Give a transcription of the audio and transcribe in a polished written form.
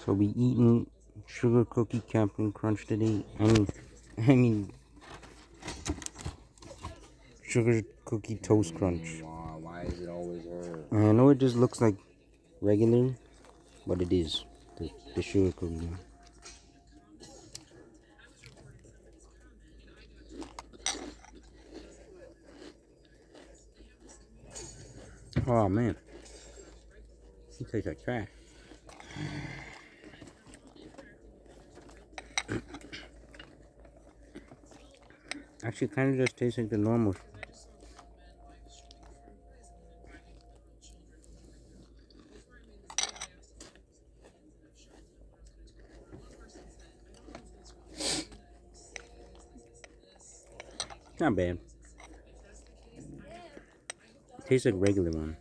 So we eating sugar cookie Captain Crunch today. I mean sugar cookie toast crunch. Why is it always her? I know it just looks like regular, but it is the sugar cookie one. Oh man, it tastes like trash. Actually, kind of just tastes like the normal. Not bad. Tastes like regular one.